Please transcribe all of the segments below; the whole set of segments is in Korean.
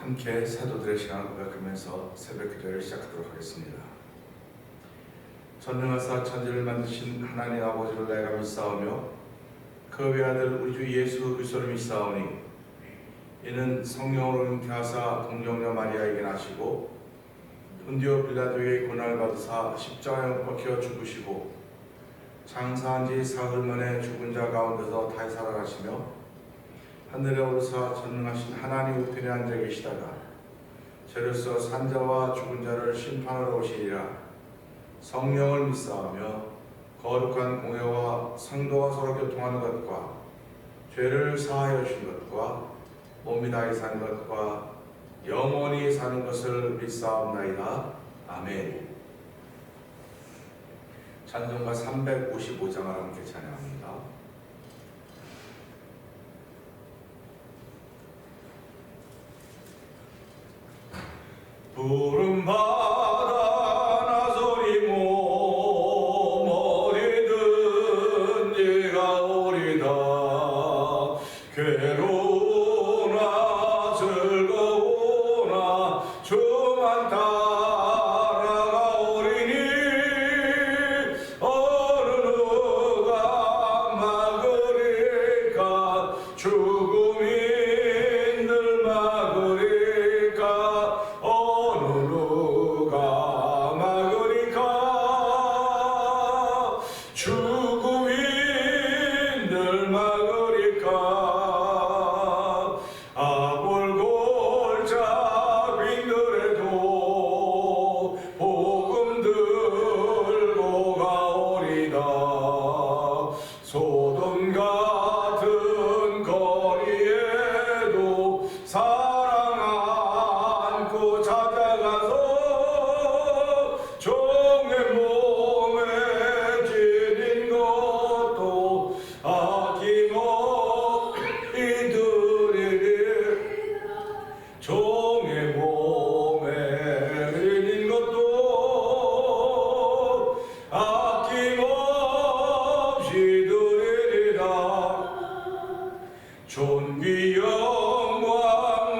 함께 사도들의 시간을 고백하면서 새벽 기도를 시작하도록 하겠습니다. 전능하사 천지를 만드신 하나님 아버지를 내가 믿사오며 그 외아들 우리 주 예수 그리스도를 믿사오니 이는 성령으로 잉태하사 동정녀 마리아에게 나시고 본디오 빌라도의 고난을 받으사 십자가에 못 박혀 죽으시고 장사한 지 사흘 만에 죽은 자 가운데서 다시 살아나시며 하늘에 오르사 전능하신 하나님 우편에 앉아 계시다가 저로서 산자와 죽은 자를 심판하러 오시리라. 성령을 믿사오며 거룩한 공회와 성도와 서로 교통하는 것과 죄를 사하여 주신 것과 몸이 다히 산 것과 영원히 사는 것을 믿사옵나이다. 아멘. 찬송가 355장을 함께 찬양합니다. 푸른 바다 나서리모 어디든지 가오리다. 괴로우나 즐거우나 주만 따라가오리니 어느 누가 막으리까. 죽음이 늘 막으리까. 누가 막으리까. 죽음이 늘 막으리까. 아골골자 빈들에도 복음 들고 가오리다. 소돔 같은 거리에도 사랑 안고 찾아가서 종의 몸에 지닌 것도 아낌없이 드리리. 종의 몸에 지닌 것도 아낌없이 드리리라. 존귀 영광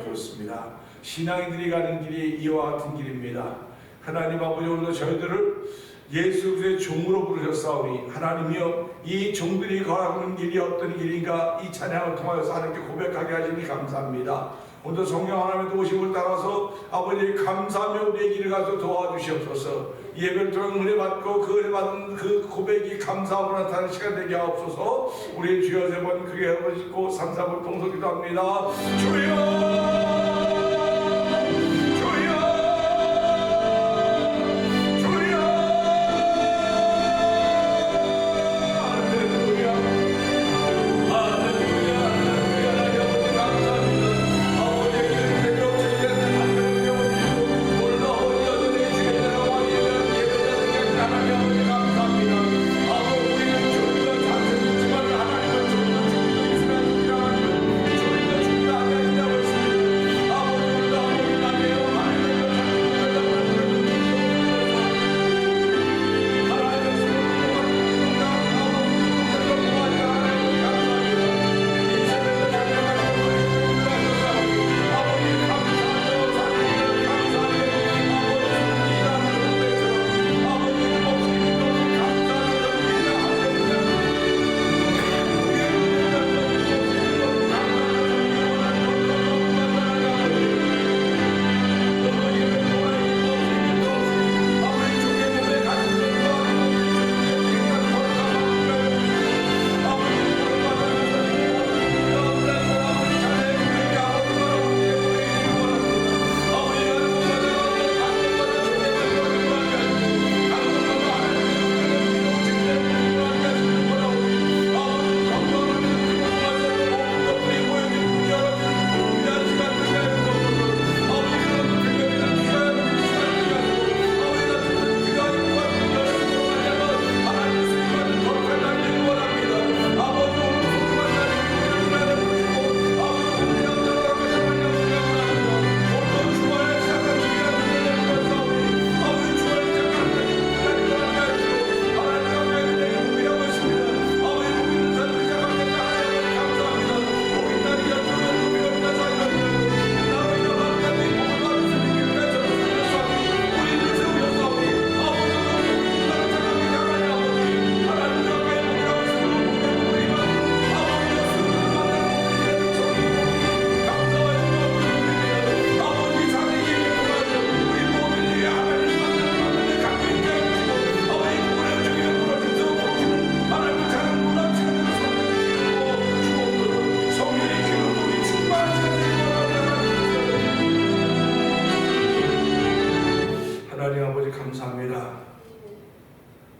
그렇습니다. 신앙인들이 가는 길이 이와 같은 길입니다. 하나님 아버지, 오늘도 저희들을 예수 그리스도의 종으로 부르셨사오니 하나님이여, 이 종들이 걸어가는 길이 어떤 길인가 이 찬양을 통하여서 하나님께 고백하게 하시니 감사합니다. 오늘도 성령 하나님의 도우심을 따라서 아버지 감사하며 우리의 길을 가서 도와주시옵소서. 예배를 통해 은혜 받고 그 은혜 받은 그 고백이 감사함으로 나타나는 시간 되게 하옵소서. 우리 주여 세 번 크게 해보시고 3, 4분 동서기도 합니다. 주여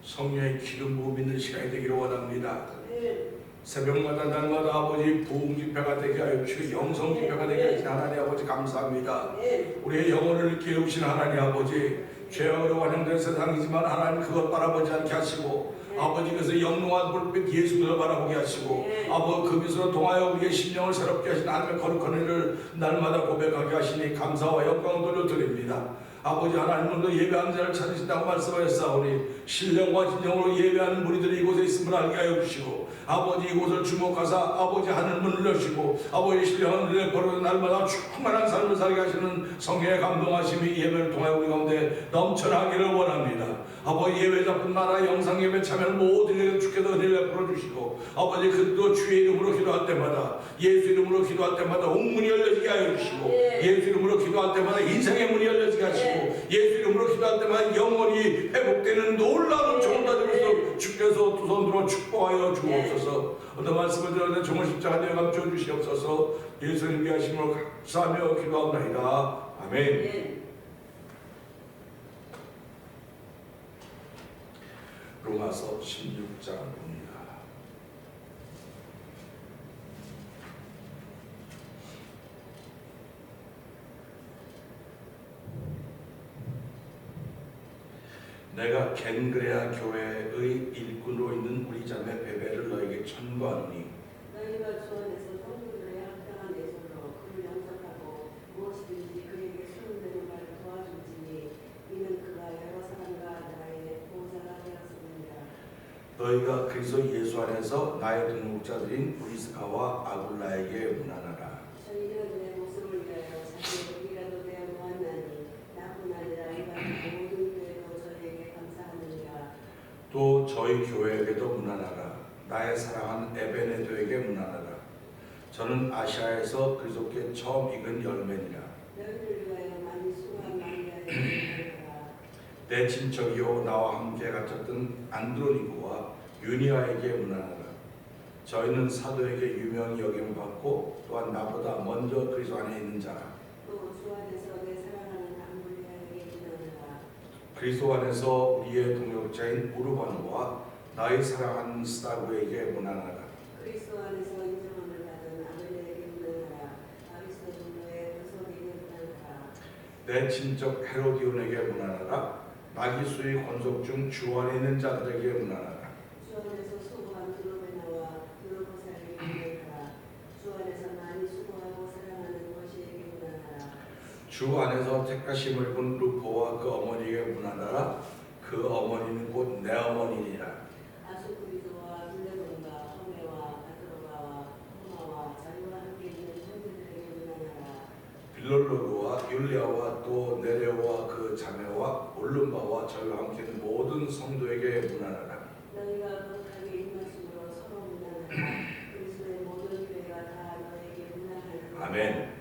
성령의 기름 부음 있는 시간이 되기를 원합니다. 새벽마다 날마다 아버지 부흥 집회가 되게 하여 주시고 영성 집회가 되게 하신 하나님 아버지 감사합니다. 우리의 영혼을 깨우신 하나님 아버지, 죄악으로 완성된 세상이지만 하나님 그것 바라보지 않게 하시고 아버지께서 영롱한 불빛 예수를 바라보게 하시고 아버지 그 빛으로 통하여 우리의 심령을 새롭게 하신 하나님의 거룩한 은혜를 날마다 고백하게 하시니 감사와 영광을 돌려드립니다. 아버지 하나님도 예배하는 자를 찾으신다고 말씀하셨사오니 신령과 진정으로 예배하는 무리들이 이곳에 있음을 알게 하여 주시고 아버지 이곳을 주목하사 아버지 하늘 문을 여시고 아버지 신령한 은혜를 벌어 날마다 충만한 삶을 살게 하시는 성령의 감동하심이 예배를 통하여 우리 가운데 넘쳐나기를 원합니다. 아버지 예배자뿐만 아니라 영상 예배 참여하는 모든 이들에게 주께서 은혜를 베풀어 주시고 아버지 그도 주의 이름으로 기도할 때마다 예수 이름으로 기도할 때마다 옥문이 열려지게 하여 주시고 예수 이름으로 기도할 때마다 인생의 문이 열려지게 하시고 예수 이름으로 기도할 때마다 영원히 회복되는 놀라운 종을 받으면서 주께서 두 손 들어 축복하여 주옵소서. 어떤 말씀을 드렸는데 종을 십자가 되어 감춰 주시옵소서. 예수님 위하심으로 감사하며 기도합니다. 아멘. 로마서 16장입니다. 내가 겐그레아 교회의 일꾼으로 있는 우리 자매 베베를 너에게 천거하노니 너희가 주 안에서 성도들의 합당한 예술로 그를 양성하고 무엇이든지 그에게 수용되는 말을 도와줄지니 이는 그가 여러 사람과 나의 보호자가 되었습니다. 너희가 그리스도 예수 안에서 나의 등록자들인 브리스가와 아굴라에게 문안하라. 저희는 내 모습을 위하여 저희 교회에게도 문안하라. 나의 사랑하는 에베네도에게 문안하라. 저는 아시아에서 그리스도께 처음 익은 열매니라. 너희를 위하여 많이 수고한 마리아에게 문안하라. 내 친척이요 나와 함께 갇혔던 안드로니코와 유니아에게 문안하라. 저희는 사도에게 유명히 여김받고 또한 나보다 먼저 그리스도 안에 있는 자라. 또 주 안에서 내 사랑하는 암블리아에게 문안하라. 그리스도 안에서 우리의 동역자인 우르바노와 나의 사랑하는 스타구에게 문안하라. 그리스도 안에서 인정함을 받은 아벨에게 문안하라. 아리스도 동료의 도석에게 문안하라. 내 친척 헤로디온에게 문안하라. 나기수의 권속 중 주 안에 있는 자들에게 문안하라. 주 안에서 수고한 드로베나와 드로보사에게 문안하라. 주 안에서 많이 수고하고 사랑하는 것이에게 문안하라. 주 안에서 택하심을 본 루포와 그 어머니에게 문안하라. 그 어머니는 곧 내 어머니니라. 아수크리도와 빌레몬과 허메와 바드로바와 호마와 자유와 함께 있는 형제들에게 문안하라. 빌롤로그와 율리아와 또 네레오와 그 자매와 올름바와 저희와 함께 있는 모든 성도에게 문안하라. 너희가 거룩하게 임하심으로 서로 문안하라. 그리스도의 모든 교회가 다 너에게 문안하라. 아멘.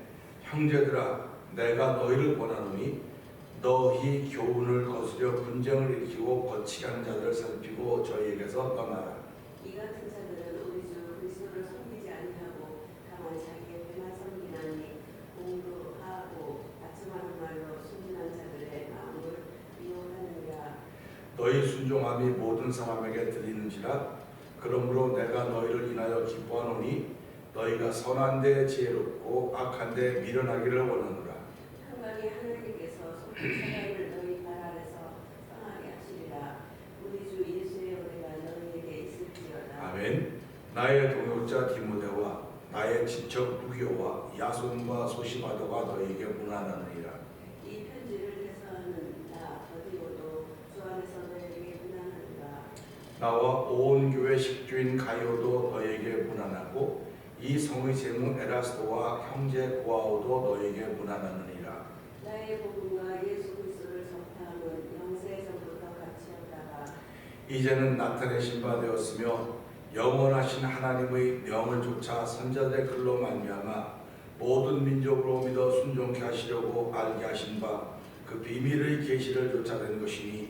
형제들아, 내가 너희를 권하노니 너희 교훈을 거스려 분쟁을 일으키고 거치게 하는 자들을 살피고 저희에게서 떠나라. 이 같은 자들은 우리 주 그리스도를 섬기지 아니하고 다만 자기의 배만 섬기나니 공부하고 아첨하는 말로 순진한 자들의 마음을 미워하느니라. 너희 순종함이 모든 사람에게 들리는지라. 그러므로 내가 너희를 인하여 기뻐하노니 너희가 선한데 지혜롭고 악한데 미련하기를 원하노라. 평강의 하나님께서 속히 사랑을 너희 발 아래서 성하게 하시리라. 우리 주 예수의 은혜가 너희에게 있을지어다. 아멘. 나의 동역자 디모데와 나의 친척 루기오와 야손과 소시바도가 너희에게 문안하느니라. 이 편지를 대서하는 나 더디오도 주 안에서 너희에게 문안하리라. 나와 온 교회 식주인 가이오도 너희에게 문안하고 이 성의 제무 에라스도와 형제 고아오도 너희에게 문안하느니라. 나의 복음과 예수 그리스도를 전파함은 영세에서부터 같이였다가 이제는 나타내신 바 되었으며 영원하신 하나님의 명을 쫓아 선자들의 글로 말미암아 모든 민족으로 믿어 순종케 하시려고 알게 하신 바 그 비밀의 계시를 쫓아낸 것이니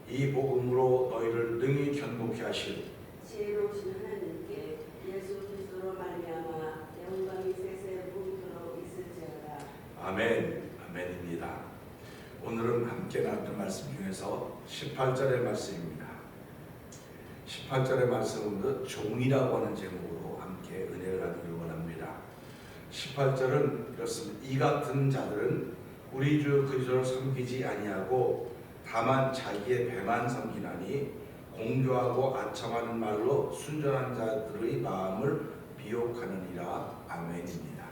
이 복음으로 너희를 능히 견고케 하실 지혜로우신 하나님께 예수 그리스도로 말미암아 영광이 세세 무기토록 있을지어다. 아멘. 아멘입니다. 오늘은 함께 나눈 말씀 중에서 18절의 말씀입니다. 18절의 말씀은 종이라고 하는 제목으로 함께 은혜를 나누길 원합니다. 18절은 이렇습니다. 이 같은 자들은 우리 주 그리스도를 섬기지 아니하고 다만 자기의 배만 섬기나니 공교하고 아첨하는 말로 순전한 자들의 마음을 미혹하느니라. 아멘입니다.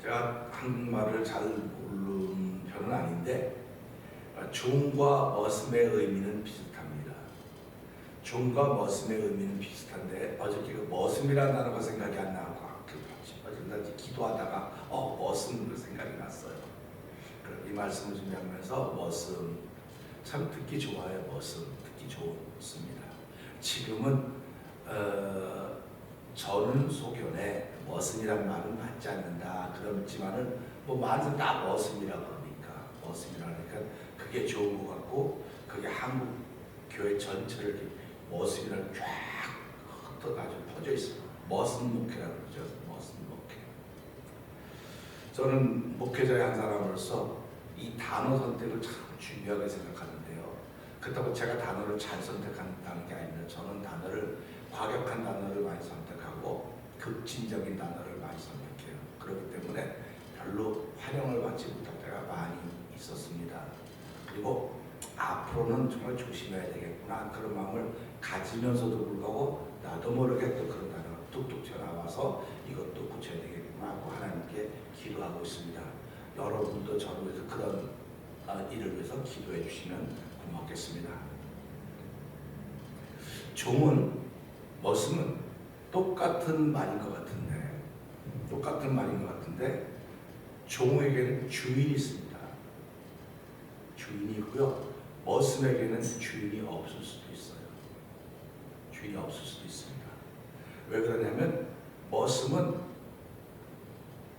제가 한국말을 잘 모르는 편은 아닌데 종과 머슴의 의미는 비슷합니다. 종과 머슴의 의미는 비슷한데 어저께 그 머슴이라는 단어가 생각이 안 나고 어제까지 기도하다가 머슴으로 생각이 났어요. 이 말씀을 준비하면서 머슴 참 듣기 좋아요. 머슴 듣기 좋습니다. 지금은 저는 소견에 머슴이란 말은 맞지 않는다. 그렇지만은 뭐 많은 다 머슴이라 그러니까 그게 좋은 것 같고 그게 한국 교회 전체를 이렇게 머슴이라는 쫙 흩어가지고 퍼져 있어요. 머슴 목회라고 그러죠. 머슴 목회. 저는 목회자의 한 사람으로서 이 단어 선택을 참 중요하게 생각하는데요. 그렇다고 제가 단어를 잘 선택한다는 게 아니라 저는 단어를 과격한 단어를 많이 선택하고 급진적인 단어를 많이 선택해요. 그렇기 때문에 별로 환영을 받지 못할 때가 많이 있었습니다. 그리고 앞으로는 정말 조심해야 되겠구나 그런 마음을 가지면서도 불구하고 나도 모르게 또 그런 단어가 뚝뚝 튀어나와서 이것도 고쳐야 되겠구나 하고 하나님께 기도하고 있습니다. 여러분도 저를 위해서 그런 일을 위해서 기도해 주시면 고맙겠습니다. 종은 머슴은 똑같은 말인 것 같은데 종에게는 주인이 있습니다. 주인이 있고요. 머슴에게는 주인이 없을 수도 있어요. 주인이 없을 수도 있습니다. 왜 그러냐면 머슴은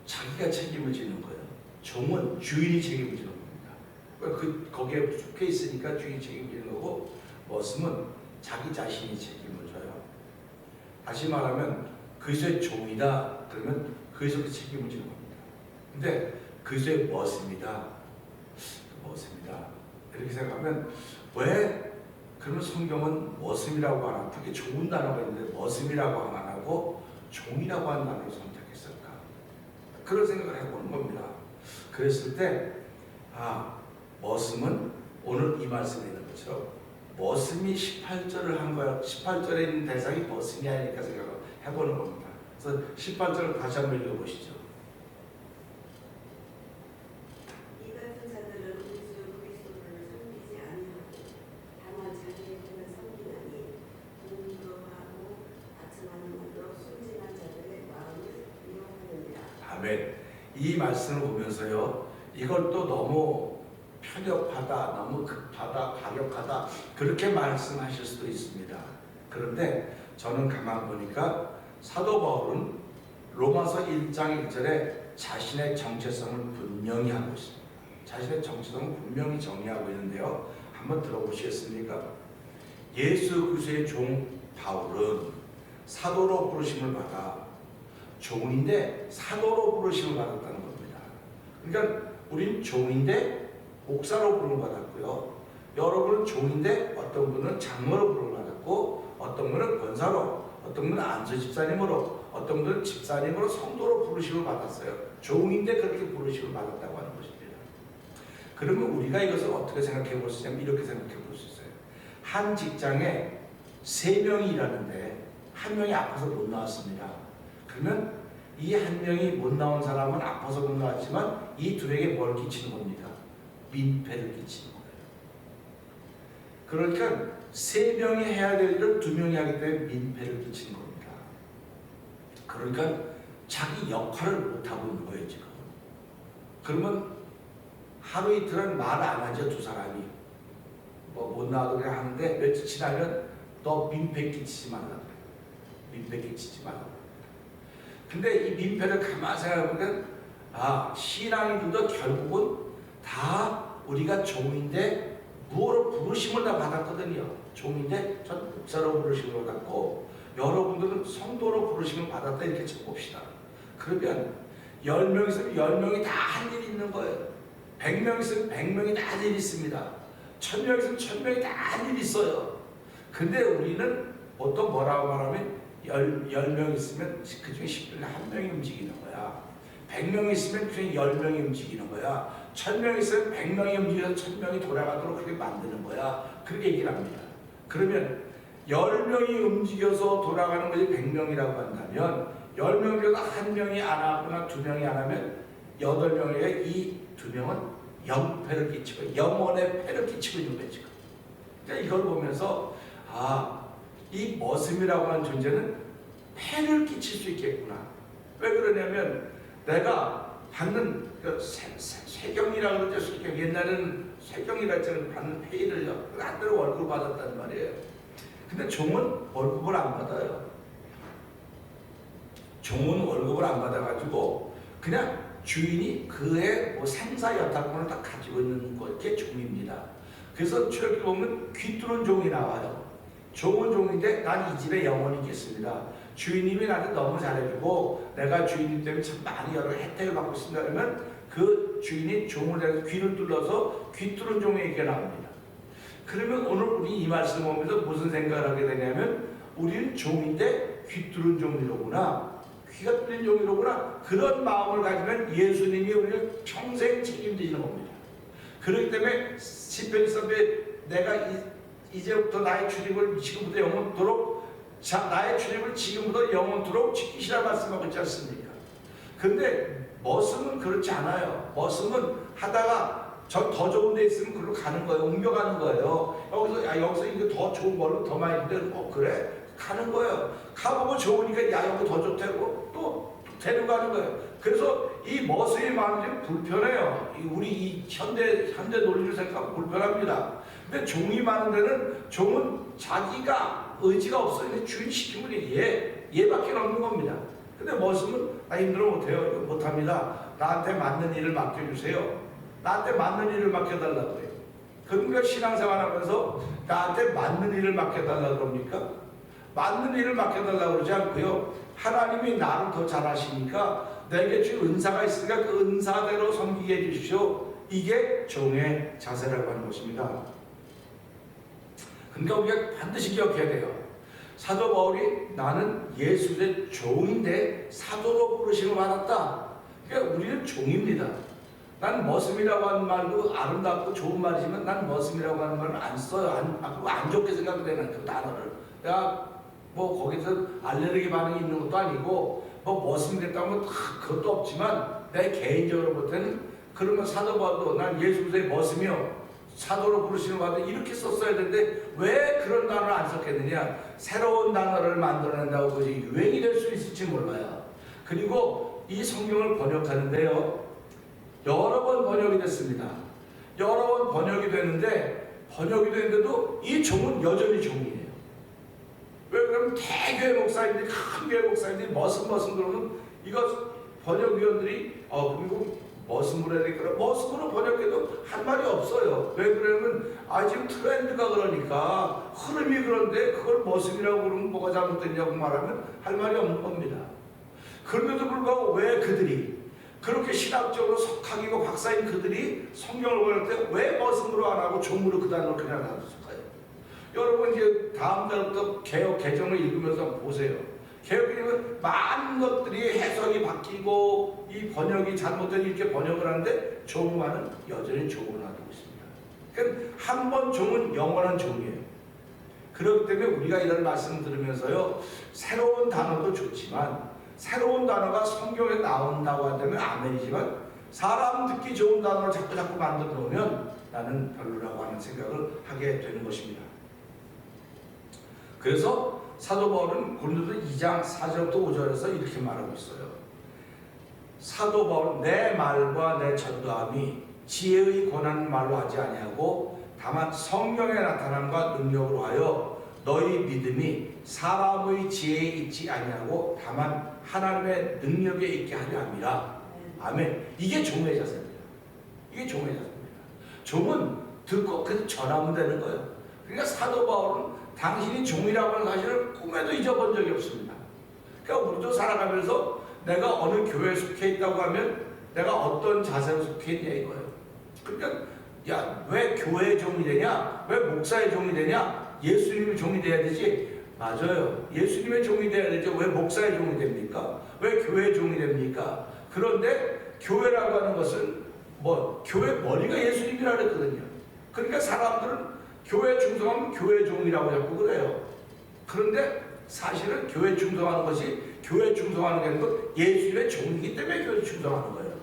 자기가 책임을 지는 거예요. 종은 주인이 책임을 지는 겁니다. 거기에 속해 있으니까 주인이 책임지는 거고, 머슴은 자기 자신이 책임을 져요. 다시 말하면 그리스도의 종이다 그러면 그리스도의 책임을 지는 겁니다. 근데 그리스도의 머슴이다 이렇게 생각하면, 왜 그러면 성경은 머슴이라고 안 하고, 그게 좋은 단어가 있는데 머슴이라고 안 하고 종이라고 하는 단어를 선택했을까? 그런 생각을 해보는 겁니다. 그랬을 때 머슴은 오늘 이 말씀에 있는 것처럼 머슴이 18절을 한 거야. 18절에 있는 대상이 머슴이 아니니까 생각을 해보는 겁니다. 그래서 18절을 다시 한번 읽어보시죠. 이 같은 자들은 우리 주 그리스도를 섬기지 아니하고 다만 자기의 편을 섬기나니 공경하고 아첨하는 만으로 순진한 자들의 마음을 미혹하느니라. 아멘. 이 말씀을 보면서요, 이걸 또 너무 편협하다, 너무 급하다, 과격하다 그렇게 말씀하실 수도 있습니다. 그런데 저는 가만 보니까 사도 바울은 로마서 1장 1절에 자신의 정체성을 분명히 하고 있습니다. 자신의 정체성을 분명히 정의하고 있는데요, 한번 들어보시겠습니까? 예수 그리스도의 종 바울은 사도로 부르심을 받아, 종인데 사도로 부르심을 받았다는 겁니다. 그러니까 우린 종인데 목사로 부름을 받았고요, 여러분은 종인데 어떤 분은 장로로 부름을 받았고, 어떤 분은 권사로, 어떤 분은 안수 집사님으로, 어떤 분은 집사님으로, 성도로 부르심을 받았어요. 종인데 그렇게 부르심을 받았다고 하는 것입니다. 그러면 우리가 이것을 어떻게 생각해 볼 수 있냐면, 이렇게 생각해 볼 수 있어요. 한 직장에 3명이 일하는데 한 명이 아파서 못 나왔습니다. 그러면 이 한 명이 못 나온 사람은 아파서 못 나왔지만 이 둘에게 뭘 끼치는 겁니다? 민폐를 끼치는 거예요. 그러니까 3명이 해야 될 일을 2명이 하기 때문에 민폐를 끼치는 겁니다. 그러니까 자기 역할을 못하고 있는 거예요, 지금. 그러면 하루 이틀은 말 안 하죠, 두 사람이. 못 나와도 그냥 하는데 며칠 지나면 너 민폐 끼치지 말라 그래요. 민폐 끼치지 말라 그래요. 근데 이 민폐를 가만히 생각해보면, 신앙인들도 결국은 다 우리가 종인데 무엇으로 부르심을 다 받았거든요. 종인데 전 목사로 부르심을 받았고, 여러분들은 성도로 부르심을 받았다, 이렇게 봅시다. 그러면 10명 있으면 10명이 다 할 일이 있는 거예요. 100명 있으면 100명이 다 할 일이 있습니다. 1000명 있으면 1000명이 다 할 일이 있어요. 근데 우리는 보통 뭐라고 말하면 10명 있으면 그 중에 10명에 1명이 움직이는 거야. 100명 있으면 그 중에 10명이 움직이는 거야. 1000명 있으면 100명이 움직여서 1000명이 돌아가도록 그렇게 만드는 거야. 그렇게 얘기를 합니다. 그러면 10명이 움직여서 돌아가는 것이 100명이라고 한다면, 10명 중에서 1명이 안 하거나 2명이 안 하면 8명에게 이 2명은 영패를 끼치고 영혼의 패를 끼치고 있는 거예요, 지금. 그러니까 이걸 보면서 이 머슴이라고 하는 존재는 패를 끼칠 수 있겠구나. 왜 그러냐면, 내가 받는 세경이라고 그러죠. 세경. 옛날에는 세경이라 했잖아요. 받는 페이를요, 안 대로 월급을 받았단 말이에요. 근데 종은 월급을 안 받아요. 종은 월급을 안 받아가지고 그냥 주인이 그의 생사 여탈권을 다 가지고 있는 게 종입니다. 그래서 출애굽기 보면 귀뚫은 종이 나와요. 종은 종인데 난 이 집에 영원히 있겠습니다. 주인님이 나한테 너무 잘해주고 내가 주인님 때문에 참 많이 여러 혜택을 받고 있습니다. 그러면 그 주인이 종을 대해서 귀를 뚫어서 귀뚫은 종에게 나옵니다. 그러면 오늘 우리 이 말씀을 보면서 무슨 생각을 하게 되냐면, 우리는 종인데 귀뚫은 종이로구나, 귀가 뚫린 종이로구나, 그런 마음을 가지면 예수님이 우리를 평생 책임지는 겁니다. 그렇기 때문에 시편 23편에 내가 이제부터 나의 출입을 지금부터 영원토록, 나의 출입을 지금부터 영원토록 지키시라 말씀하고 있지 않습니까? 근데 머슴은 그렇지 않아요. 머슴은 하다가 더 좋은 데 있으면 그걸로 가는 거예요. 옮겨가는 거예요. 여기서 이거 더 좋은 걸로 더 많이 있는데, 그래? 가는 거예요. 가보고 좋으니까 여기 더 좋다고 또 데려가는 거예요. 그래서 이 머슴이 많으면 불편해요. 우리 이 현대 논리를 생각하면 불편합니다. 근데 종이 많은 데는 종은 자기가 의지가 없어요. 주인 시키면 얘밖에 없는 겁니다. 근데 머슴은 나 힘들어 못해요. 이거 못합니다. 나한테 맞는 일을 맡겨주세요. 나한테 맞는 일을 맡겨달라고 해요. 그러니까 신앙생활 하면서 나한테 맞는 일을 맡겨달라고 그럽니까? 맞는 일을 맡겨달라고 그러지 않고요. 하나님이 나를 더 잘하시니까 내게 준 은사가 있으니까 그 은사대로 섬기게 해주십시오. 이게 종의 자세라고 하는 것입니다. 그러니까 우리가 반드시 기억해야 돼요. 사도 바울이 나는 예수의 종인데 사도로 부르심을 받았다. 그러니까 우리는 종입니다. 난 머슴이라고 하는 말도 아름답고 좋은 말이지만 난 머슴이라고 하는 말을 안 써요. 안 좋게 생각되는 그 단어를. 내가 뭐 거기서 알레르기 반응이 있는 것도 아니고 뭐 머슴 됐다고 하면 그것도 없지만 내 개인적으로 볼 때는 그러면 사도 바울도 난 예수 그리스도의 머슴이요 사도로 부르시는 받아 이렇게 썼어야 되는데 왜 그런 단어를 안 썼겠느냐. 새로운 단어를 만들어낸다고 그것이 유행이 될 수 있을지 몰라요. 그리고 이 성경을 번역하는데요 여러 번 번역이 됐습니다. 여러 번 번역이 됐는데도 이 종은 여전히 종이에요. 왜 그러면 대교회 목사님들이 큰 교회 목사님들이 머슴 그러면 이거 번역위원들이 그리고 머슴으로 해야 되니까 머슴으로 번역해도 할 말이 없어요. 왜 그러면 지금 트렌드가 그러니까 흐름이 그런데 그걸 머슴이라고 그러면 뭐가 잘못됐냐고 말하면 할 말이 없는 겁니다. 그런데도 불구하고 왜 그들이 그렇게 신학적으로 석학이고 박사인 그들이 성경을 번역할 때 왜 머슴으로 안 하고 종으로 그 단어를 그냥 놔뒀을까요? 여러분 이제 다음 달부터 개혁 개정을 읽으면서 한번 보세요. 개혁개정은 많은 것들이 해석이 바뀌고 이 번역이 잘못된 이렇게 번역을 하는데 종만은 여전히 종을 놔두고 있습니다. 그러니까 한 번 종은 영원한 종이에요. 그렇기 때문에 우리가 이런 말씀 들으면서요 새로운 단어도 좋지만 새로운 단어가 성경에 나온다고 한다면 아멘이지만 사람 듣기 좋은 단어를 자꾸 만들어 놓으면 나는 별로라고 하는 생각을 하게 되는 것입니다. 그래서 사도 바울은 고린도서 2장 4절부터 5절에서 이렇게 말하고 있어요. 사도 바울은 내 말과 내 전도함이 지혜의 권한 말로 하지 아니하고 다만 성령의 나타남과 능력으로 하여 너희 믿음이 사람의 지혜에 있지 아니하고 다만 하나님의 능력에 있게 하려 함이라. 아멘. 이게 종의 자세입니다. 이게 종의 자세입니다. 종은 듣고 그래서 전하면 되는 거예요. 그러니까 사도 바울은 당신이 종이라고 하는 사실을 꿈에도 잊어본 적이 없습니다. 그러니까 우리도 살아가면서 내가 어느 교회에 속해 있다고 하면 내가 어떤 자세로 속해 있냐 이거예요. 그러니까 왜 교회의 종이 되냐? 왜 목사의 종이 되냐? 예수님의 종이 돼야 되지. 맞아요. 예수님의 종이 돼야 되죠. 왜 목사의 종이 됩니까? 왜 교회의 종이 됩니까? 그런데 교회라고 하는 것은 교회 머리가 예수님이라 그랬거든요. 그러니까 사람들은 교회 충성하면 교회 종이라고 자꾸 그래요. 그런데 사실은 교회 충성하는 것이 교회 충성하는 게 아니고 예수님의 종이기 때문에 교회 충성하는 거예요.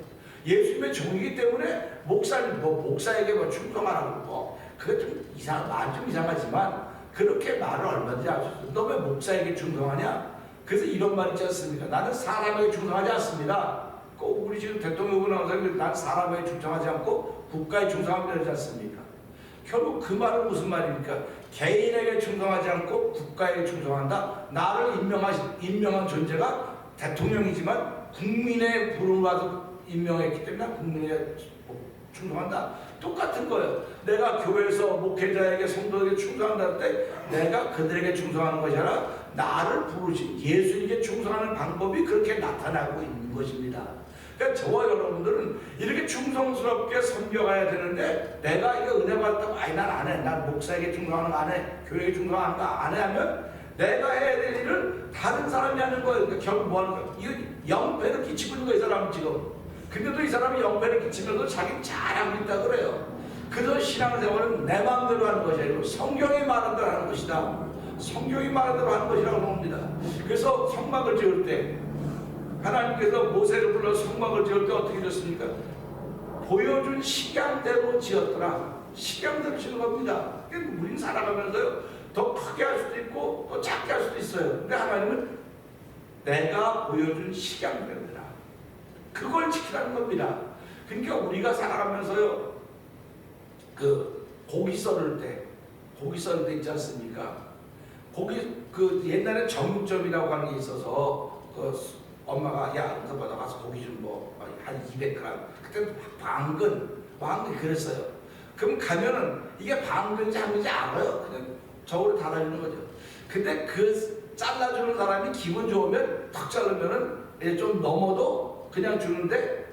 예수님의 종이기 때문에 목사에게 충성하라고 그게 좀 말 좀 이상하지만 그렇게 말을 얼마든지 할 수 있어요. 너 왜 목사에게 충성하냐? 그래서 이런 말 있지 않습니까? 나는 사람에게 충성하지 않습니다. 꼭 우리 지금 대통령 후보 나온 사람이 난 사람에게 충성하지 않고 국가에 충성하면 되지 않습니까? 결국 그 말은 무슨 말입니까? 개인에게 충성하지 않고 국가에 충성한다. 나를 임명한 존재가 대통령이지만 국민의 부름을 받아 임명했기 때문에 국민에게 충성한다. 똑같은 거예요. 내가 교회에서 목회자에게 성도에게 충성한다 할 때 내가 그들에게 충성하는 것이 아니라 나를 부르신 예수님께 충성하는 방법이 그렇게 나타나고 있는 것입니다. 그러니까 저와 여러분들은 이렇게 충성스럽게 섬겨가야 되는데 내가 이거 은혜 받았다고 난 안 해. 난 목사에게 충성하는 거 안 해. 교회에게 충성하는 거 안 해 하면 내가 해야 될 일을 다른 사람이 하는 거예요. 그러니까 결국 뭐 하는 거야? 이거 영배를 끼치고 있는 거야, 이 사람은 지금. 근데도 이 사람이 영배를 끼치면서 자기는 잘하고 있다 그래요. 그래서 신앙생활은 내 마음대로 하는 것이 아니고 성경이 말한 대로 하는 것이다. 성경이 말한 대로 하는 것이라고 봅니다. 그래서 성막을 지을 때 하나님께서 모세를 불러 성막을 지을 때 어떻게 지었습니까? 보여준 식양대로 지었더라. 식양대로 지은 겁니다. 그러니까 우리는 살아가면서요 더 크게 할 수도 있고 더 작게 할 수도 있어요. 근데 하나님은 내가 보여준 식양대로라. 그걸 지키라는 겁니다. 그러니까 우리가 살아가면서요, 고기 썰을 때 있지 않습니까? 그 옛날에 정육점이라고 하는 게 있어서 엄마가 야, 너 가서 고기 좀 한 200g. 그때 방근 그랬어요. 그럼 가면은 이게 방근인지 아닌지 알아요. 그냥 저울에 달아주는 거죠. 근데 그 잘라주는 사람이 기분 좋으면 탁 자르면은 좀 넘어도 그냥 주는데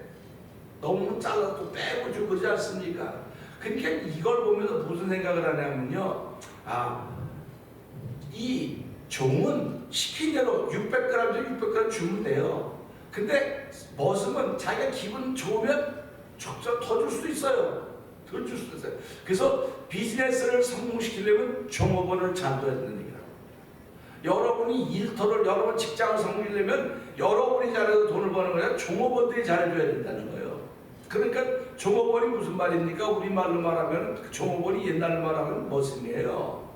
너무 잘라서 또 빼고 주고 그러지 않습니까? 그러니까 이걸 보면서 무슨 생각을 하냐면요. 이 종은 시킨 대로 600g이면 600g 주면 돼요. 근데 머슴은 자기가 기분 좋으면 적절 더 줄 수도 있어요. 더 줄 수도 있어요. 그래서 비즈니스를 성공시키려면 종업원을 잘 둬야 되는 얘기라고. 여러분이 여러분 직장을 성공시키려면 여러분이 잘해서 돈을 버는 거냐, 종업원들이 잘해줘야 된다는 거예요. 그러니까 종업원이 무슨 말입니까? 우리말로 말하면 종업원이 옛날 말하면 머슴이에요.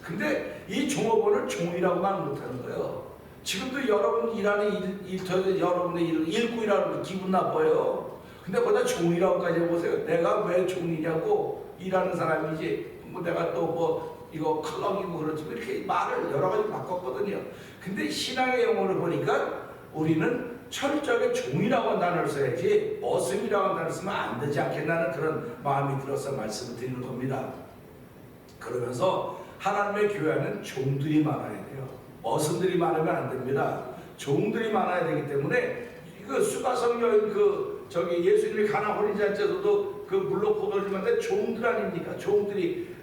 근데 이 종업원을 종이라고 말 못하는 거예요. 지금도 여러분 일하는 일터에서 여러분의 일을 읽고 일하는 기분 나빠요. 근데 거기다 종이라고까지 해보세요. 내가 왜 종이냐고, 일하는 사람이지 내가 또 이거 클럭이고 그렇지, 이렇게 말을 여러 가지 바꿨거든요. 근데 신앙의 용어를 보니까 우리는 철저하게 종이라고 한 단어를 써야지 머슴이라고 한 단어를 쓰면 안 되지 않겠나는 그런 마음이 들어서 말씀을 드리는 겁니다. 그러면서 하나님의 교회 안에는 종들이 많아야 돼요. 머슴들이 많으면 안 됩니다. 종들이 많아야 되기 때문에 수가성 여인 예수님이 가나 혼인잔치에서도 물로 포도주 만든 종들 아닙니까? 종들이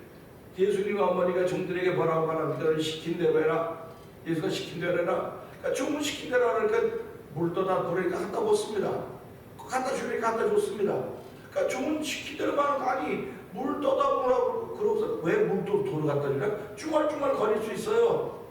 예수님 어머니가 종들에게 뭐라고 말합니까? 시킨 대로 해라. 예수가 시킨 대로 해라. 그러니까 종은 시킨 대로 하니까 물 떠다 부으니까 갖다 줬습니다. 갖다 주니까 갖다 줬습니다. 그러니까 종은 시킨 대로 하는 거 아니, 물 떠다 부으라고 그러고서 왜 물도 돌을 갖다 주냐? 쭈글쭈글 거릴 수 있어요.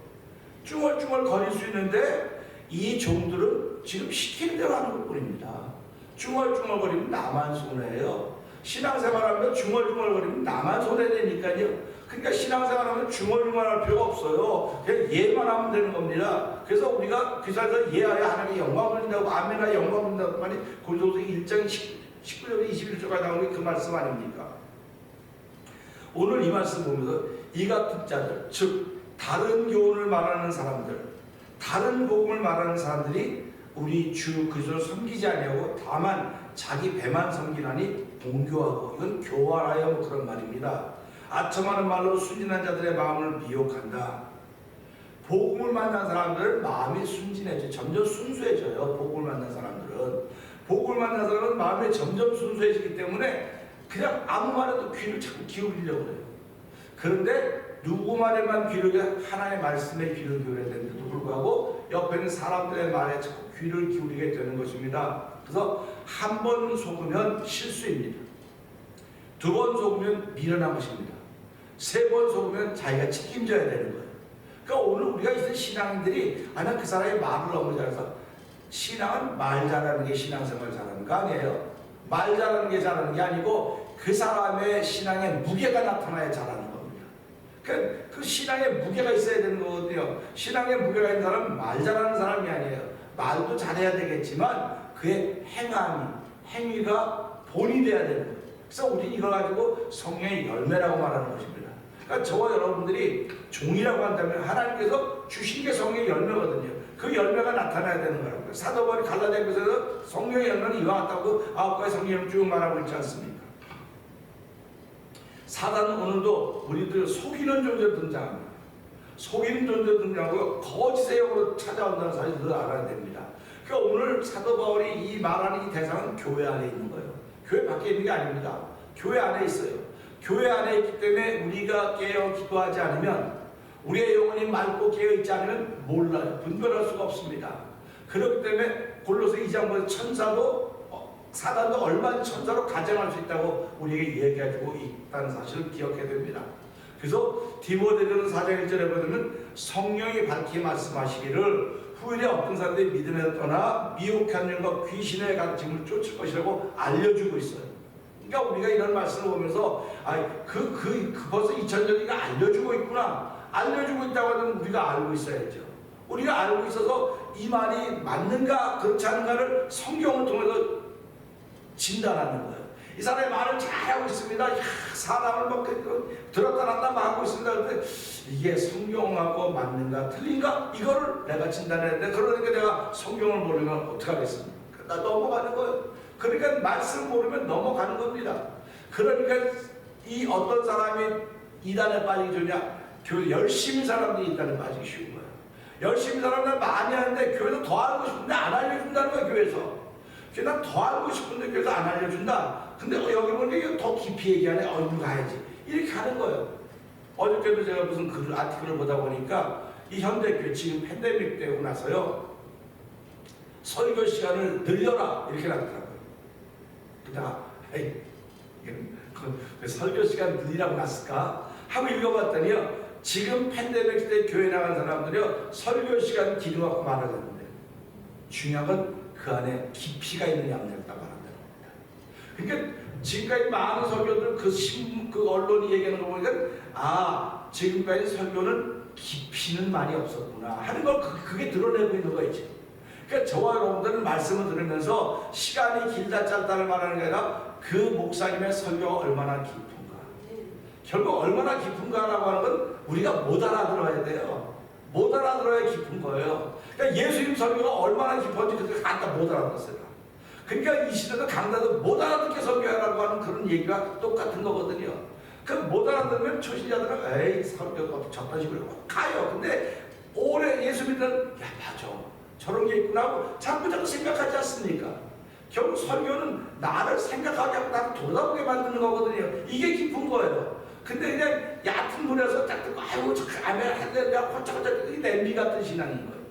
쭈글쭈글 거릴 수 있는데 이 종들은 지금 시키는 대로 하는 것뿐입니다. 쭈글쭈글거리면 나만 손해예요. 신앙생활하면 중얼중얼거리면 나만 손해되니까요. 그러니까 신앙생활하면 중얼중얼할 필요가 없어요. 그냥 예만 하면 되는 겁니다. 그래서 우리가 그 자리에서 예하여 하나님의 영광을 드린다고 아멘하여 영광을 드린다고 말이 고린도서 1장 19절 21절까지 나오는 게 그 말씀 아닙니까? 오늘 이 말씀 보면서 이 같은 자들, 즉 다른 교훈을 말하는 사람들, 다른 복음을 말하는 사람들이 우리 주 그리스도를 섬기지 아니하고 다만 자기 배만 섬기나니 봉교하고, 이건 교활하여 그런 말입니다. 아첨하는 말로 순진한 자들의 마음을 미혹한다. 복음을 만난 사람들은 마음이 순진해져, 점점 순수해져요. 복음을 만난 사람은 마음이 점점 순수해지기 때문에 그냥 아무 말에도 귀를 자꾸 기울이려고 해요. 그런데 누구 말에만 하나님의 말씀에 귀를 기울여야 되는데도 불구하고 옆에 있는 사람들의 말에 자꾸 귀를 기울이게 되는 것입니다. 그래서 한 번 속으면 실수입니다. 2번 속으면 미련한 것입니다. 3번 속으면 자기가 책임져야 되는 거예요. 그러니까 오늘 우리가 있는 신앙인들이 난 그 사람의 말을 너무 잘해서, 신앙은 말 잘하는 게 신앙생활 잘하는 거 아니에요. 말 잘하는 게 잘하는 게 아니고 그 사람의 신앙의 무게가 나타나야 잘하는 겁니다. 그 신앙에 무게가 있어야 되는 거거든요. 신앙에 무게가 있는 사람은 말 잘하는 사람이 아니에요. 말도 잘해야 되겠지만 그의 행위가 본이 돼야 되는 거예요. 그래서 우리는 이걸 가지고 성령의 열매라고 말하는 것입니다. 그러니까 저와 여러분들이 종이라고 한다면 하나님께서 주신 게 성령의 열매거든요. 그 열매가 나타나야 되는 거라고요. 사도 바울이 갈라디아서에서 성령의 열매는 이와 같다고 9가지 성령을 쭉 말하고 있지 않습니까? 사단은 오늘도 우리들 속이는 존재로 등장합니다. 속이는 존재로 등장하고 거짓의 영으로 찾아온다는 사실을 늘 알아야 됩니다. 그러니까 오늘 사도 바울이 이 말하는 이 대상은 교회 안에 있는 거예요. 교회 밖에 있는 게 아닙니다. 교회 안에 있어요. 교회 안에 있기 때문에 우리가 깨어 기도하지 않으면, 우리의 영혼이 맑고 깨어있지 않으면 몰라요. 분별할 수가 없습니다. 그렇기 때문에 골로새 2장 보면 사단도 얼마든지 천사로 가정할 수 있다고 우리에게 얘기해주고 있다는 사실을 기억해야 됩니다. 그래서 디모데전서 4장 1절에 보면 성령이 밝히 말씀하시기를 후일에 어떤 사람들이 믿음에서 떠나 미혹한 영과 귀신의 가르침을 쫓을 것이라고 알려주고 있어요. 그러니까 우리가 이런 말씀을 보면서 벌써 2000년이가 알려주고 있구나. 알려주고 있다고 하면 우리가 알고 있어야죠. 우리가 알고 있어서 이 말이 맞는가 그렇지 않은가를 성경을 통해서 진단하는 거예요. 이 사람이 말을 잘하고 있습니다. 야, 사람을 막 들었다 놨다 막 하고 있습니다. 그런데 이게 성경하고 맞는가 틀린가 이거를 내가 진단해야 돼. 그러니까 내가 성경을 모르면 어떻게 하겠습니까? 나 넘어가는 거예요. 그러니까 말씀 모르면 넘어가는 겁니다. 그러니까 이 어떤 사람이 이단에 빠지기 좋냐? 교회 열심히 사람들이 이단에 빠지기 쉬운 거예요. 열심히 사람들 많이 하는데 교회에서 더 알고 싶은데 안 알려준다는 거예요. 교회에서. 난 더 알고 싶은데 교회에서 안 알려준다. 근데 여기 보니까 더 깊이 얘기하네. 이거 가야지. 이렇게 하는 거예요. 어저께도 제가 무슨 아티클을 보다 보니까 이 현대교회 지금 팬데믹 되고 나서요. 설교 시간을 늘려라. 이렇게 나더라고요. 그다가 그 설교 시간 늘리라고 났을까? 하고 읽어봤더니요. 지금 팬데믹 때 교회 나간 사람들이요. 설교 시간 길이 갖고 말하는데 중요한 건 그 안에 깊이가 있는 양념을 딱 말한다는 겁니다. 그러니까 지금까지 많은 설교들 그 언론이 얘기하는 거 보니까 지금까지 설교는 깊이는 많이 없었구나 하는 걸 그게 드러내고 있는 거 있죠. 그러니까 저와 여러분들은 말씀을 들으면서 시간이 길다 짧다를 말하는 게 아니라 그 목사님의 설교가 얼마나 깊은가. 결국 얼마나 깊은가라고 하는 건 우리가 못 알아들어야 돼요. 못 알아들어야 깊은 거예요. 그러니까 예수님 설교가 얼마나 깊은지 그때 갖다 못 알아들었어요. 그러니까 이 시대도 강단도 못 알아듣게 설교하라고 하는 그런 얘기가 똑같은 거거든요. 그 못 알아들으면 초신자들은 에이 설교가 저딴 식으로 가요. 근데 오래 예수 믿는 야 맞아 저런 게 있구나 하고 자꾸 생각하지 않습니까? 결국 설교는 나를 생각하게 하고 나를 돌아보게 만드는 거거든요. 이게 깊은 거예요. 근데 그냥 얕은 물에서 딱 듣고 아이고 저 아멘 한데 내가 홀짝홀짝 이 냄비 같은 신앙인 거예요.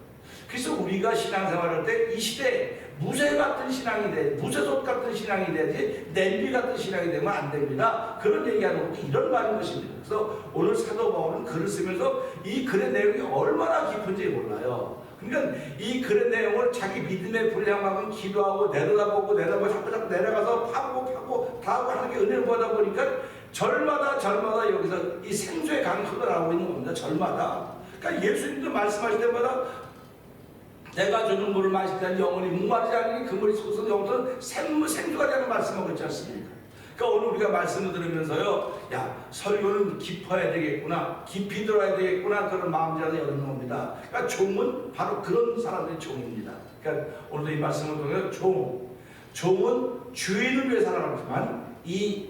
그래서 우리가 신앙생활할 때 이 시대에 무쇠 같은 신앙이 돼, 무쇠솥 같은 신앙이 돼야지 냄비 같은 신앙이 되면 안 됩니다. 그런 얘기하는 것도 이런 말인 것입니다. 그래서 오늘 사도 바울은 글을 쓰면서 이 글의 내용이 얼마나 깊은지 몰라요. 그러니까 이 글의 내용을 자기 믿음의 분량만큼 기도하고 내려다보고 자꾸 내려가서 파고 다 하고 하는 게 은혜를 보다 보니까 절마다 여기서 이 생수의 강이 흘러나오고 있는 겁니다. 절마다. 그러니까 예수님도 말씀하실 때마다 내가 주는 물을 마실 때 영원히 목마르지 않으니 그 물이 솟은 영원히 생수가 되는 말씀하고 있지 않습니까? 그러니까 오늘 우리가 말씀을 들으면서요, 야 설교는 깊어야 되겠구나, 깊이 들어야 되겠구나 그런 마음자가 여는 겁니다. 그러니까 종은 바로 그런 사람들이 종입니다. 그러니까 오늘도 이 말씀을 통해서 종은 주인을 위해 살아가지만 이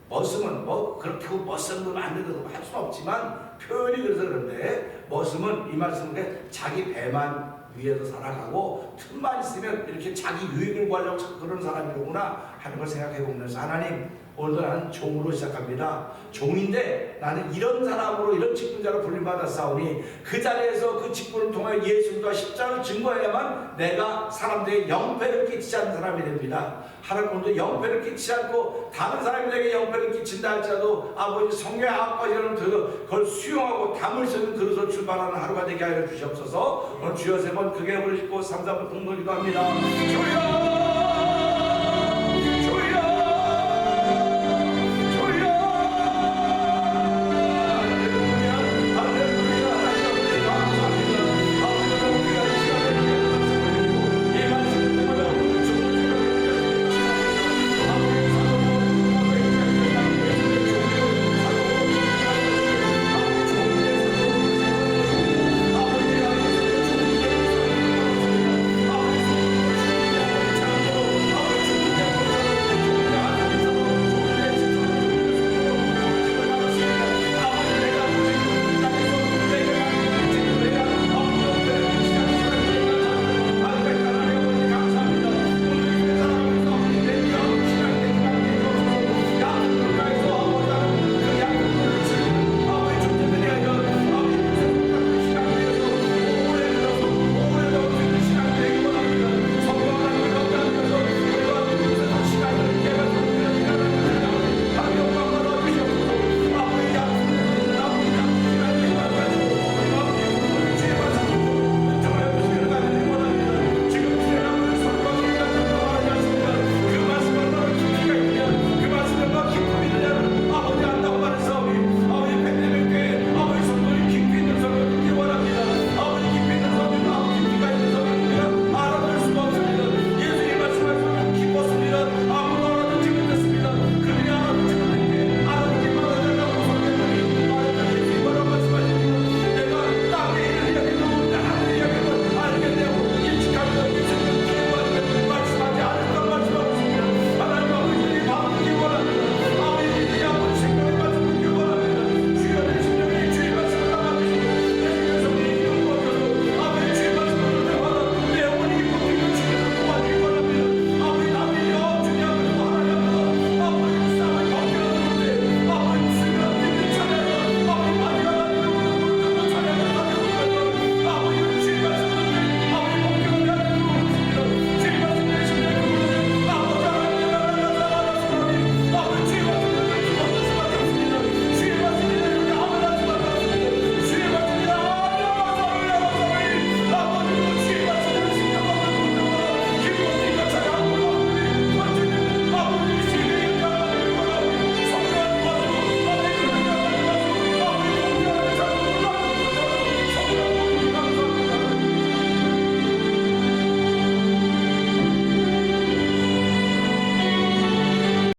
머슴은 그렇게 하고 머슴은 안 된다고 할 수는 없지만 표현이 그래서 그런데 머슴은 이 말씀에 자기 배만 위에서 살아가고 틈만 있으면 이렇게 자기 유익을 구하려고 그런 사람이로구나 하는 걸 생각해 보면서 하나님 오늘도 나는 종으로 시작합니다. 종인데 나는 이런 사람으로 이런 직분자로 불림받았사오니 그 자리에서 그 직분을 통해 예수님과 십자가를 증거해야만 내가 사람들에게 영패를 끼치지 않는 사람이 됩니다. 하나님 오늘도 영패를 끼치지 않고 다른 사람들에게 영패를 끼친다 할지라도 아버지 성령의 압박이라는 그걸 수용하고 담을 수 있는 그릇으로 출발하는 하루가 되게 하여 주시옵소서. 오늘 주여 세 번 크게 부르시고 3, 4분 동동기도 합니다. 주여